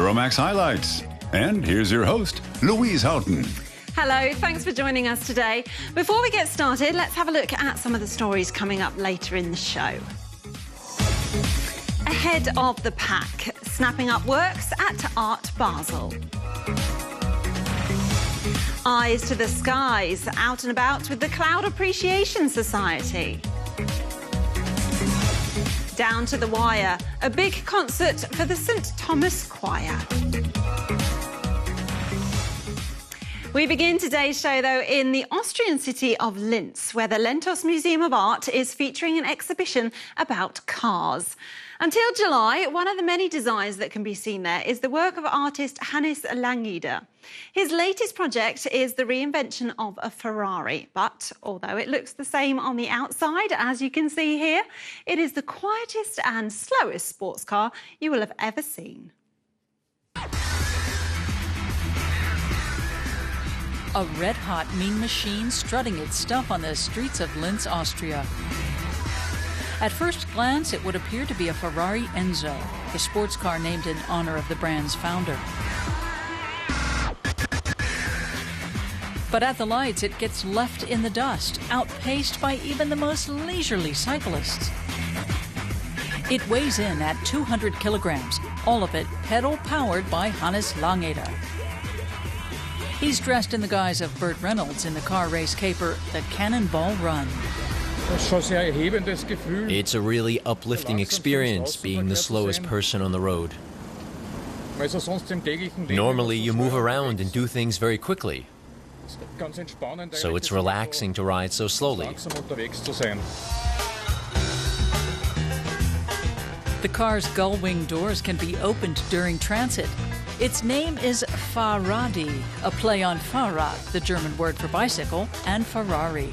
Euromaxx highlights. And here's your host, Louise Houghton. Hello, thanks for joining us today. Before we get started, let's have a look at some of the stories coming up later in the show. Ahead of the pack, snapping up works at Art Basel. Eyes to the skies, out and about with the Cloud Appreciation Society. Down to the wire, a big concert for the St Thomas Choir. We begin today's show, though, in the Austrian city of Linz, where the Lentos Museum of Art is featuring an exhibition about cars. Until July, one of the many designs that can be seen there is the work of artist Hannes Laneder. His latest project is the reinvention of a Ferrari, but although it looks the same on the outside, as you can see here, it is the quietest and slowest sports car you will have ever seen. A red-hot mean machine strutting its stuff on the streets of Linz, Austria. At first glance, it would appear to be a Ferrari Enzo, the sports car named in honor of the brand's founder. But at the lights, it gets left in the dust, outpaced by even the most leisurely cyclists. It weighs in at 200 kilograms, all of it pedal-powered by Hannes Laneder. He's dressed in the guise of Burt Reynolds in the car race caper The Cannonball Run. It's a really uplifting experience being the slowest person on the road. Normally you move around and do things very quickly, so it's relaxing to ride so slowly. The car's gull-wing doors can be opened during transit. Its name is Fahrradi, a play on Fahrrad, the German word for bicycle, and Ferrari.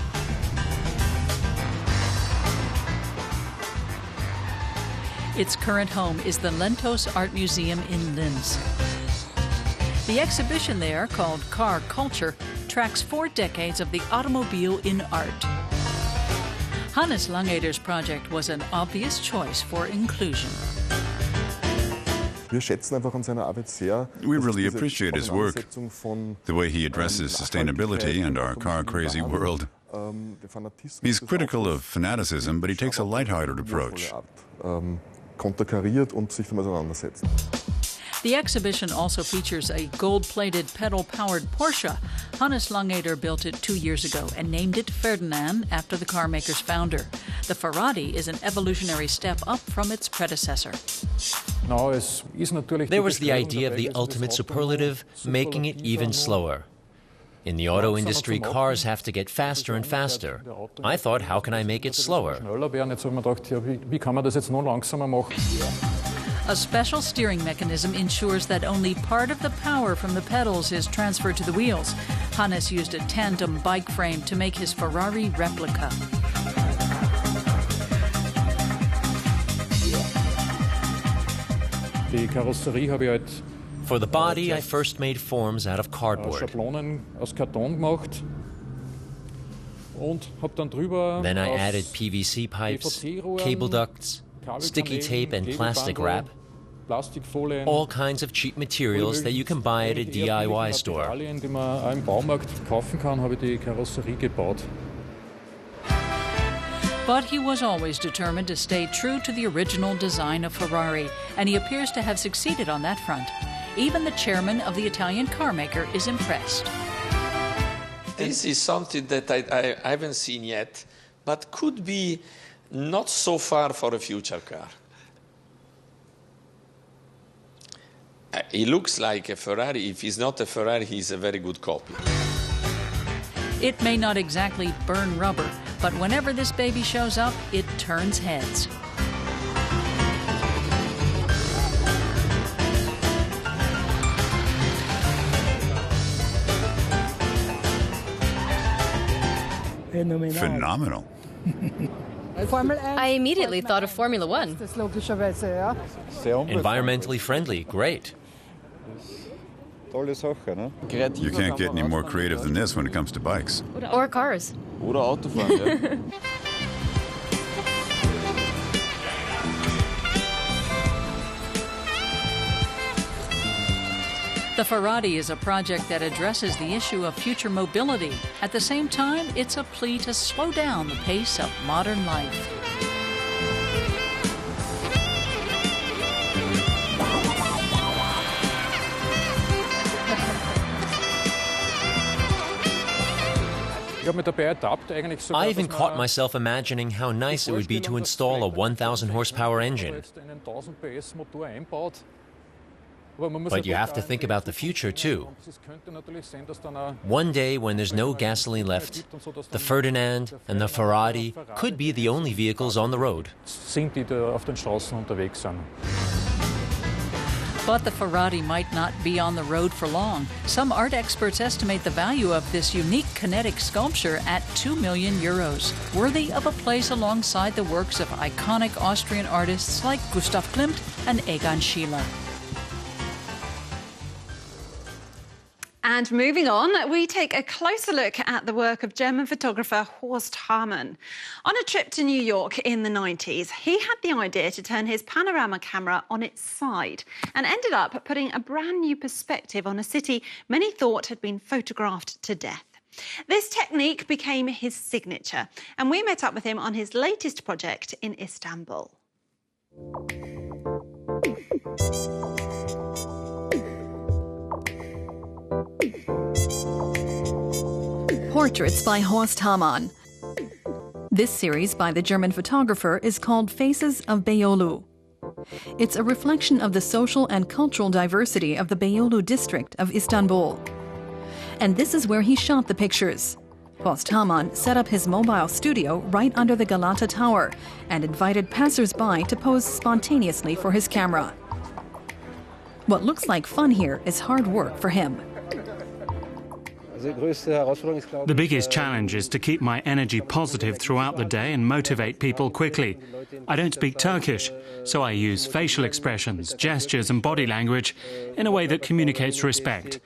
Its current home is the Lentos Art Museum in Linz. The exhibition there, called Car Culture, tracks 4 decades of the automobile in art. Hannes Langeder's project was an obvious choice for inclusion. We really appreciate his work, the way he addresses sustainability and our car-crazy world. He's critical of fanaticism, but he takes a lighthearted approach. The exhibition also features a gold-plated pedal-powered Porsche. Hannes Laneder built it 2 years ago and named it Ferdinand after the carmaker's founder. The Ferrari is an evolutionary step up from its predecessor. There was the idea of the ultimate superlative, making it even slower. In the auto industry, cars have to get faster and faster. I thought, how can I make it slower? A special steering mechanism ensures that only part of the power from the pedals is transferred to the wheels. Hannes used a tandem bike frame to make his Ferrari replica. For the body, I first made forms out of cardboard. Then I added PVC pipes, cable ducts, sticky tape and plastic wrap, all kinds of cheap materials that you can buy at a DIY store. But he was always determined to stay true to the original design of Ferrari, and he appears to have succeeded on that front. Even the chairman of the Italian carmaker is impressed. This is something that I haven't seen yet, but could be not so far for a future car. He looks like a Ferrari. If he's not a Ferrari, he's a very good copy. It may not exactly burn rubber, but whenever this baby shows up, it turns heads. Phenomenal. I immediately thought of Formula One. Environmentally friendly, great. You can't get any more creative than this when it comes to bikes. Or cars. Oder Autofahren, ja. The Ferrari is a project that addresses the issue of future mobility. At the same time, it's a plea to slow down the pace of modern life. I even caught myself imagining how nice it would be to install a 1,000 horsepower engine. But you have to think about the future too. One day when there's no gasoline left, the Ferdinand and the Ferrari could be the only vehicles on the road. But the Ferrari might not be on the road for long. Some art experts estimate the value of this unique kinetic sculpture at €2 million, worthy of a place alongside the works of iconic Austrian artists like Gustav Klimt and Egon Schiele. And moving on, we take a closer look at the work of German photographer Horst Hamann. On a trip to New York in the 90s, he had the idea to turn his panorama camera on its side and ended up putting a brand new perspective on a city many thought had been photographed to death. This technique became his signature, and we met up with him on his latest project in Istanbul. Portraits by Horst Hamann. This series by the German photographer is called Faces of Beyoğlu. It's a reflection of the social and cultural diversity of the Beyoğlu district of Istanbul. And this is where he shot the pictures. Horst Hamann set up his mobile studio right under the Galata Tower and invited passers-by to pose spontaneously for his camera. What looks like fun here is hard work for him. The biggest challenge is to keep my energy positive throughout the day and motivate people quickly. I don't speak Turkish, so I use facial expressions, gestures and body language in a way that communicates respect.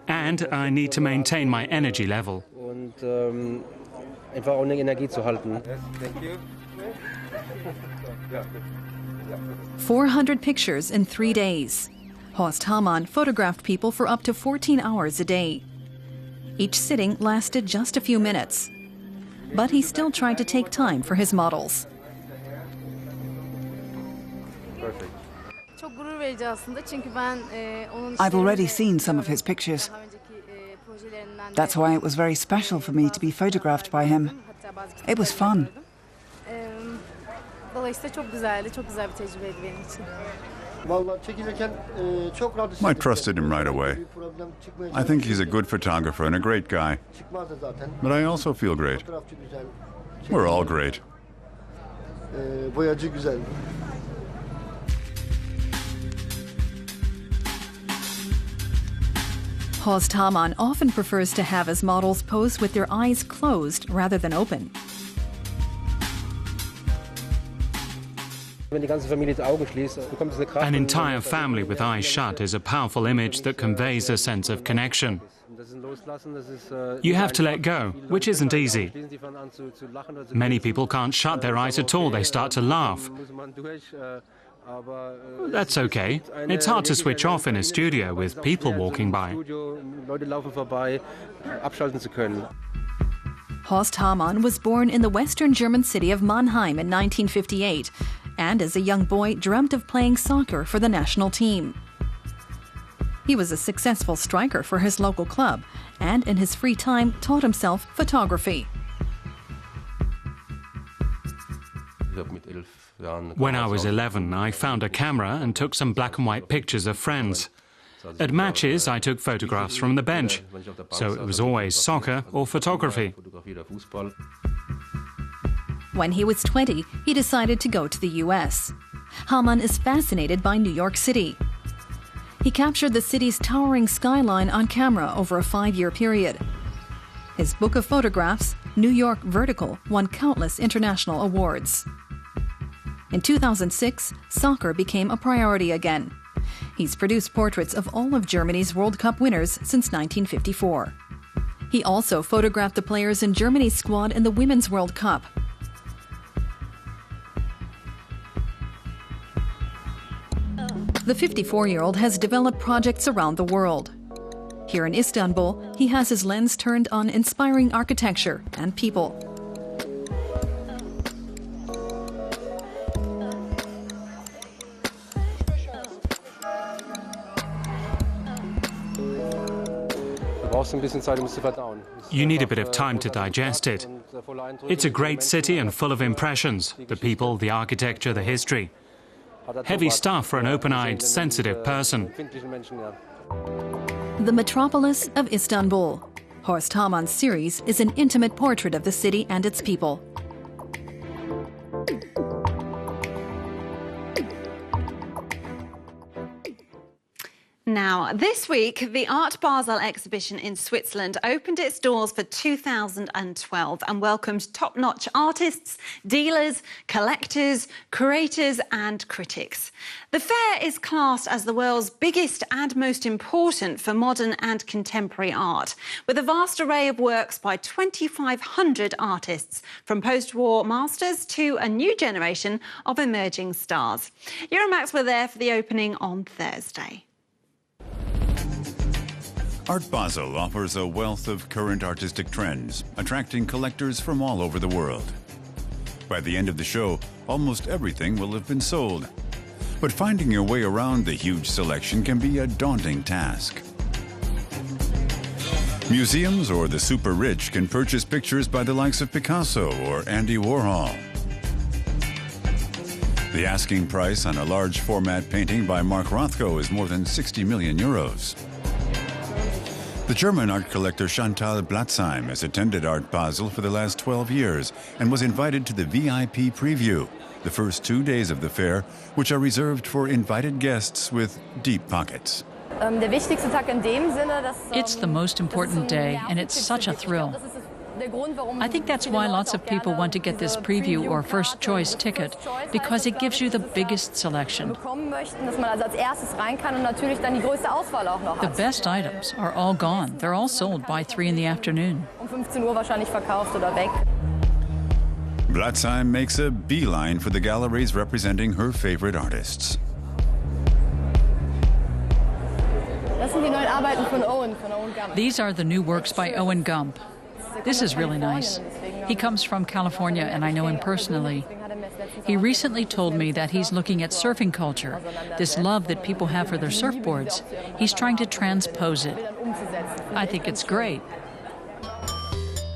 And I need to maintain my energy level. 400 pictures in 3 days. Horst Hamann photographed people for up to 14 hours a day. Each sitting lasted just a few minutes. But he still tried to take time for his models. I've already seen some of his pictures. That's why it was very special for me to be photographed by him. It was fun. I trusted him right away. I think he's a good photographer and a great guy. But I also feel great. We're all great. Horst Hamann often prefers to have his models pose with their eyes closed rather than open. An entire family with eyes shut is a powerful image that conveys a sense of connection. You have to let go, which isn't easy. Many people can't shut their eyes at all, they start to laugh. That's okay. It's hard to switch off in a studio with people walking by. Horst Hamann was born in the western German city of Mannheim in 1958, and as a young boy dreamt of playing soccer for the national team. He was a successful striker for his local club, and in his free time taught himself photography. When I was 11, I found a camera and took some black and white pictures of friends. At matches, I took photographs from the bench, so it was always soccer or photography. When he was 20, he decided to go to the US. Hamann is fascinated by New York City. He captured the city's towering skyline on camera over a 5-year period. His book of photographs, New York Vertical, won countless international awards. In 2006, soccer became a priority again. He's produced portraits of all of Germany's World Cup winners since 1954. He also photographed the players in Germany's squad in the Women's World Cup. The 54-year-old has developed projects around the world. Here in Istanbul, he has his lens turned on inspiring architecture and people. You need a bit of time to digest it. It's a great city and full of impressions, the people, the architecture, the history. Heavy stuff for an open-eyed, sensitive person. The metropolis of Istanbul. Horst Hamann's series is an intimate portrait of the city and its people. Now, this week, the Art Basel exhibition in Switzerland opened its doors for 2012 and welcomed top-notch artists, dealers, collectors, curators and critics. The fair is classed as the world's biggest and most important for modern and contemporary art, with a vast array of works by 2,500 artists, from post-war masters to a new generation of emerging stars. Euromaxx were there for the opening on Thursday. Art Basel offers a wealth of current artistic trends, attracting collectors from all over the world. By the end of the show, almost everything will have been sold. But finding your way around the huge selection can be a daunting task. Museums or the super rich can purchase pictures by the likes of Picasso or Andy Warhol. The asking price on a large format painting by Mark Rothko is more than 60 million euros. The German art collector Chantal Blatzheim has attended Art Basel for the last 12 years and was invited to the VIP preview, the first 2 days of the fair, which are reserved for invited guests with deep pockets. It's the most important day, and it's such a thrill. I think that's why lots of people want to get this preview or first choice ticket, because it gives you the biggest selection. The best items are all gone. They're all sold by 3 in the afternoon. Blatzheim makes a beeline for the galleries representing her favorite artists. These are the new works by Owen Gump. This is really nice. He comes from California, and I know him personally. He recently told me that he's looking at surfing culture, this love that people have for their surfboards. He's trying to transpose it. I think it's great.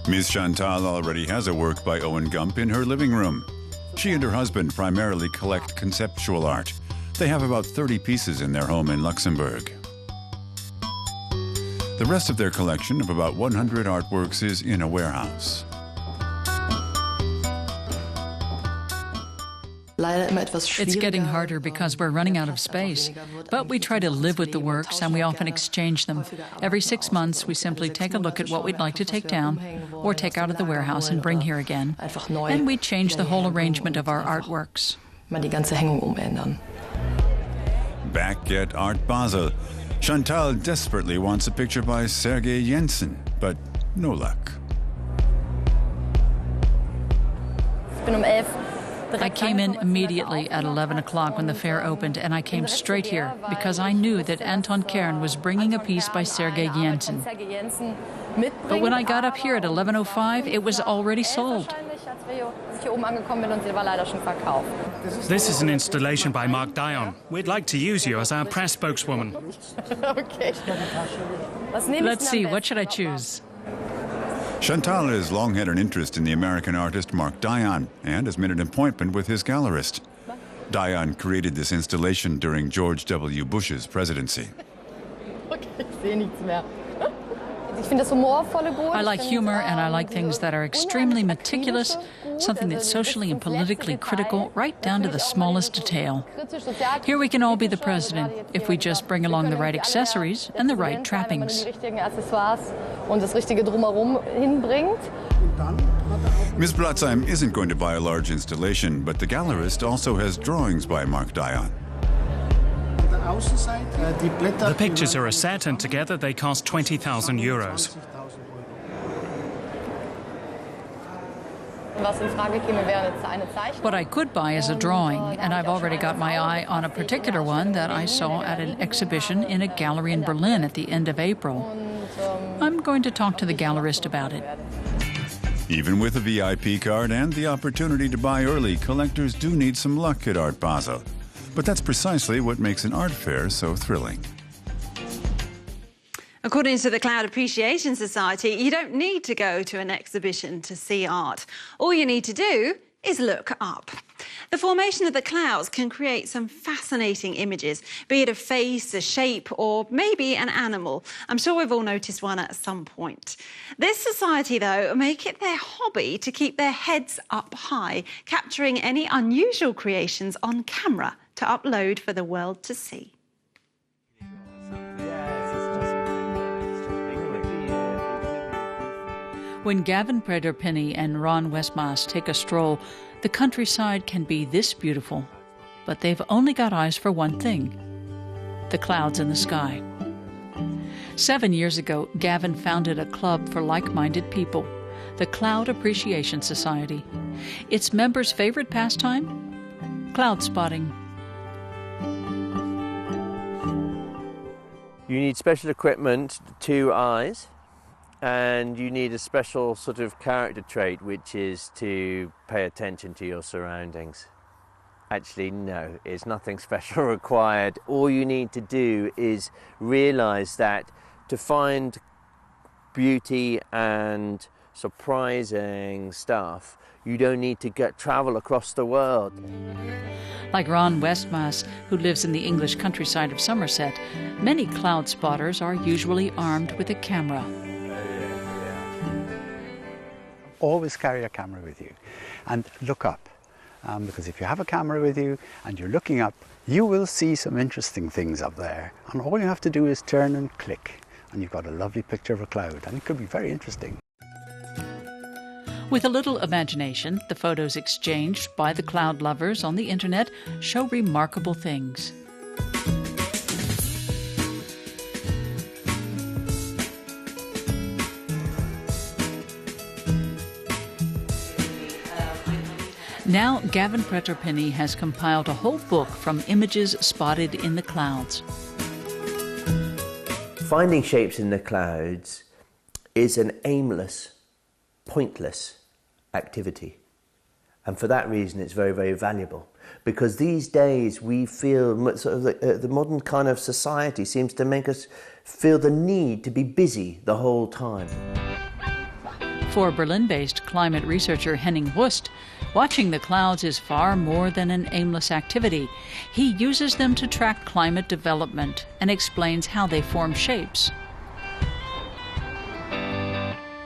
Ms. Chantal already has a work by Owen Gump in her living room. She and her husband primarily collect conceptual art. They have about 30 pieces in their home in Luxembourg. The rest of their collection of about 100 artworks is in a warehouse. It's getting harder because we're running out of space. But we try to live with the works, and we often exchange them. Every 6 months, we simply take a look at what we'd like to take down or take out of the warehouse and bring here again. And we change the whole arrangement of our artworks. Back at Art Basel, Chantal desperately wants a picture by Sergei Jensen, but no luck. I came in immediately at 11 o'clock when the fair opened, and I came straight here because I knew that Anton Kern was bringing a piece by Sergei Jensen. But when I got up here at 11:05, it was already sold. This is an installation by Mark Dion. We'd like to use you as our press spokeswoman. Let's see, what should I choose? Chantal has long had an interest in the American artist Mark Dion and has made an appointment with his gallerist. Dion created this installation during George W. Bush's presidency. I like humor, and I like things that are extremely meticulous, something that's socially and politically critical, right down to the smallest detail. Here we can all be the president if we just bring along the right accessories and the right trappings. Ms. Blatzheim isn't going to buy a large installation, but the gallerist also has drawings by Mark Dion. The pictures are a set, and together they cost 20,000 euros. What I could buy is a drawing, and I've already got my eye on a particular one that I saw at an exhibition in a gallery in Berlin at the end of April. I'm going to talk to the gallerist about it. Even with a VIP card and the opportunity to buy early, collectors do need some luck at Art Basel. But that's precisely what makes an art fair so thrilling. According to the Cloud Appreciation Society, you don't need to go to an exhibition to see art. All you need to do is look up. The formation of the clouds can create some fascinating images, be it a face, a shape, or maybe an animal. I'm sure we've all noticed one at some point. This society, though, make it their hobby to keep their heads up high, capturing any unusual creations on camera to upload for the world to see. When Gavin Preder-Penny and Ron Westmaas take a stroll, the countryside can be this beautiful. But they've only got eyes for one thing: the clouds in the sky. 7 years ago, Gavin founded a club for like-minded people, the Cloud Appreciation Society. Its members' favorite pastime? Cloud spotting. You need special equipment, 2 eyes. And you need a special sort of character trait, which is to pay attention to your surroundings. Actually, no, it's nothing special required. All you need to do is realize that to find beauty and surprising stuff, you don't need to travel across the world. Like Ron Westmaas, who lives in the English countryside of Somerset, many cloud spotters are usually armed with a camera. Always carry a camera with you and look up, because if you have a camera with you and you're looking up, you will see some interesting things up there, and all you have to do is turn and click and you've got a lovely picture of a cloud, and it could be very interesting. With a little imagination, the photos exchanged by the cloud lovers on the internet show remarkable things. Now, Gavin Preder-Penny has compiled a whole book from images spotted in the clouds. Finding shapes in the clouds is an aimless, pointless activity. And for that reason, it's very, very valuable. Because these days we feel sort of the modern kind of society seems to make us feel the need to be busy the whole time. For Berlin-based climate researcher Henning Rust, watching the clouds is far more than an aimless activity. He uses them to track climate development and explains how they form shapes.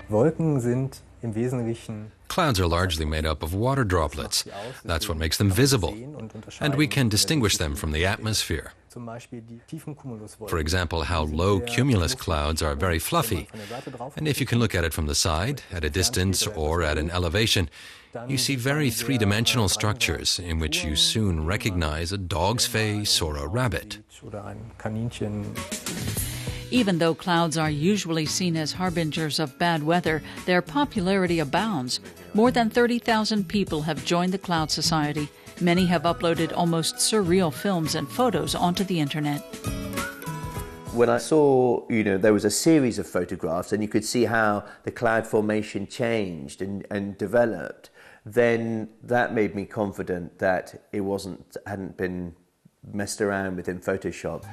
Wolken sind im Wesentlichen Clouds are largely made up of water droplets. That's what makes them visible, and we can distinguish them from the atmosphere. For example, how low cumulus clouds are very fluffy, and if you can look at it from the side, at a distance, or at an elevation, you see very three-dimensional structures in which you soon recognize a dog's face or a rabbit. Even though clouds are usually seen as harbingers of bad weather, their popularity abounds. More than 30,000 people have joined the Cloud Society. Many have uploaded almost surreal films and photos onto the internet. When I saw, there was a series of photographs and you could see how the cloud formation changed and developed, then that made me confident that it hadn't been messed around with in Photoshop.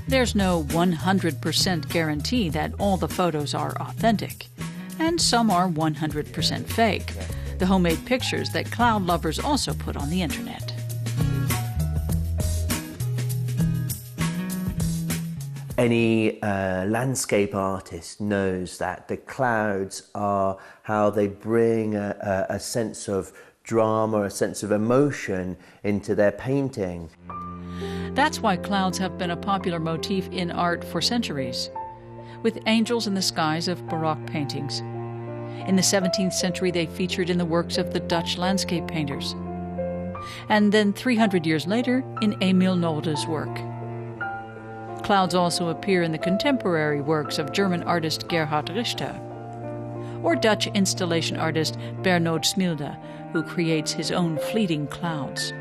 There's no 100% guarantee that all the photos are authentic, and some are 100% fake, the homemade pictures that cloud lovers also put on the internet. Any landscape artist knows that the clouds are how they bring a sense of drama, a sense of emotion into their painting. That's why clouds have been a popular motif in art for centuries, with angels in the skies of Baroque paintings. In the 17th century, they featured in the works of the Dutch landscape painters. And then 300 years later, in Emil Nolde's work. Clouds also appear in the contemporary works of German artist Gerhard Richter. or Dutch installation artist Bernard Smilde, who creates his own fleeting clouds.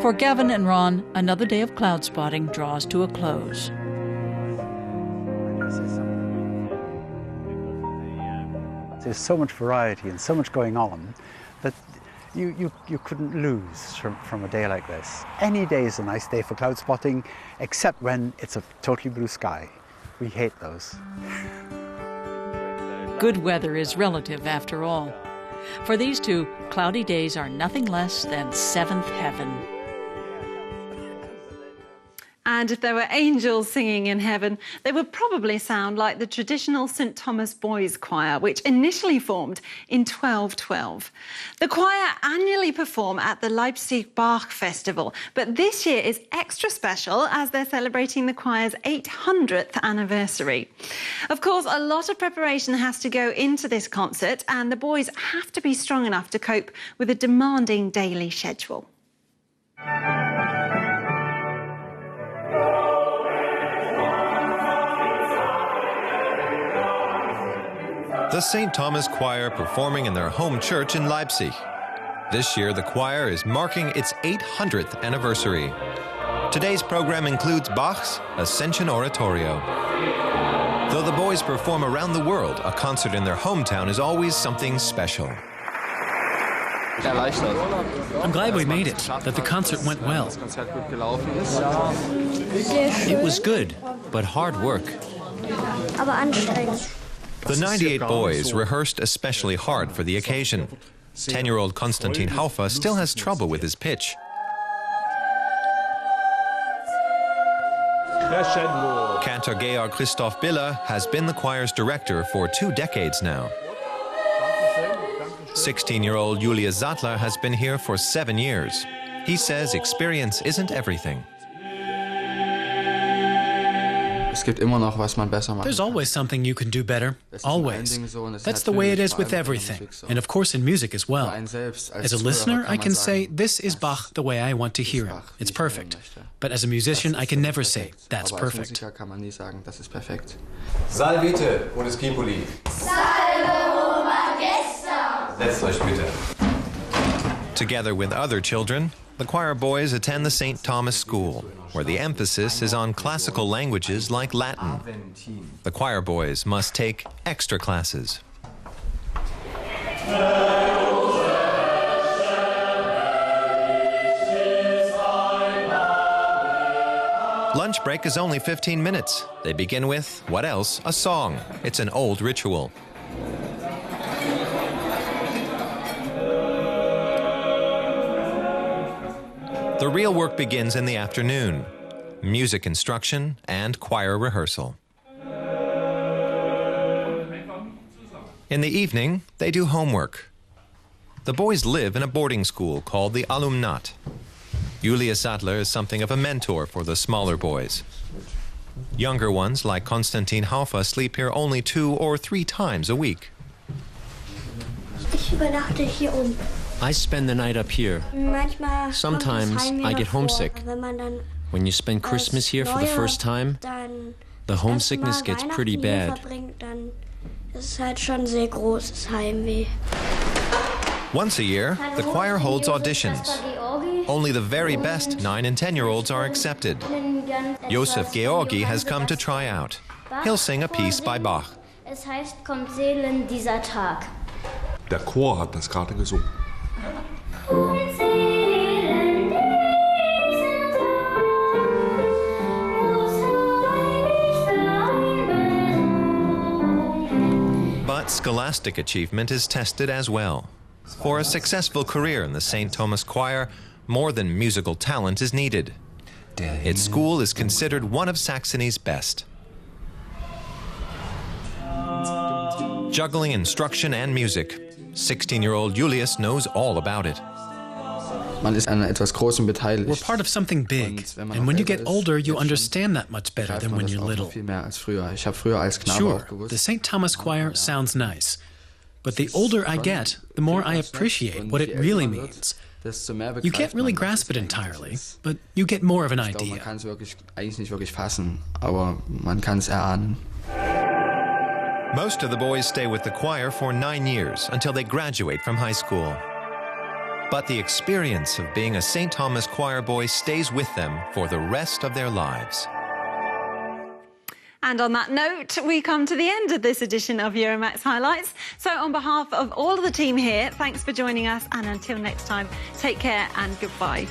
For Gavin and Ron, another day of cloud spotting draws to a close. There's so much variety and so much going on that you couldn't lose from a day like this. Any day is a nice day for cloud spotting, except when it's a totally blue sky. We hate those. Good weather is relative after all. For these two, cloudy days are nothing less than seventh heaven. And if there were angels singing in heaven, they would probably sound like the traditional St. Thomas Boys Choir, which initially formed in 1212. The choir annually perform at the Leipzig Bach Festival, but this year is extra special as they're celebrating the choir's 800th anniversary. Of course, a lot of preparation has to go into this concert, and the boys have to be strong enough to cope with a demanding daily schedule. The St. Thomas Choir performing in their home church in Leipzig. This year, the choir is marking its 800th anniversary. Today's program includes Bach's Ascension Oratorio. Though the boys perform around the world, a concert in their hometown is always something special. I'm glad we made it, that the concert went well. It was good, but hard work. The 98 boys rehearsed especially hard for the occasion. 10-year-old Konstantin Haufer still has trouble with his pitch. Cantor Georg Christoph Biller has been the choir's director for 2 decades now. 16-year-old Julius Sattler has been here for 7 years. He says experience isn't everything. There's always something you can do better. Always. That's the way it is with everything. And of course in music as well. As a listener, I can say, this is Bach the way I want to hear him. It's perfect. But as a musician, I can never say, that's perfect. Salvete, wo das Pipo liegt. Salve, o Majestem. Setzt euch bitte. Together with other children, the choir boys attend the St. Thomas School, where the emphasis is on classical languages like Latin. The choir boys must take extra classes. Lunch break is only 15 minutes. They begin with, what else? A song. It's an old ritual. The real work begins in the afternoon. Music instruction and choir rehearsal. In the evening, they do homework. The boys live in a boarding school called the Alumnat. Julius Sattler is something of a mentor for the smaller boys. Younger ones, like Konstantin Haufer, sleep here only 2 or 3 times a week. Ich übernachte hier oben. I spend the night up here. Sometimes I get homesick. When you spend Christmas here for the first time, the homesickness gets pretty bad. Once a year, the choir holds auditions. Only the very best 9- and 10-year-olds are accepted. Josef Georgi has come to try out. He'll sing a piece by Bach. Es heißt, kommt Seelen dieser Tag. Der Chor hat das gerade gesungen. But scholastic achievement is tested as well. For a successful career in the St. Thomas Choir, more than musical talent is needed. Its school is considered one of Saxony's best. Juggling instruction and music. 16-year-old Julius knows all about it. We're part of something big, and when you get older, you understand that much better than when you're little. Sure, the St. Thomas Choir sounds nice, but the older I get, the more I appreciate what it really means. You can't really grasp it entirely, but you get more of an idea. Most of the boys stay with the choir for 9 years until they graduate from high school. But the experience of being a St. Thomas choir boy stays with them for the rest of their lives. And on that note, we come to the end of this edition of Euromaxx Highlights. So on behalf of all of the team here, thanks for joining us. And until next time, take care and goodbye.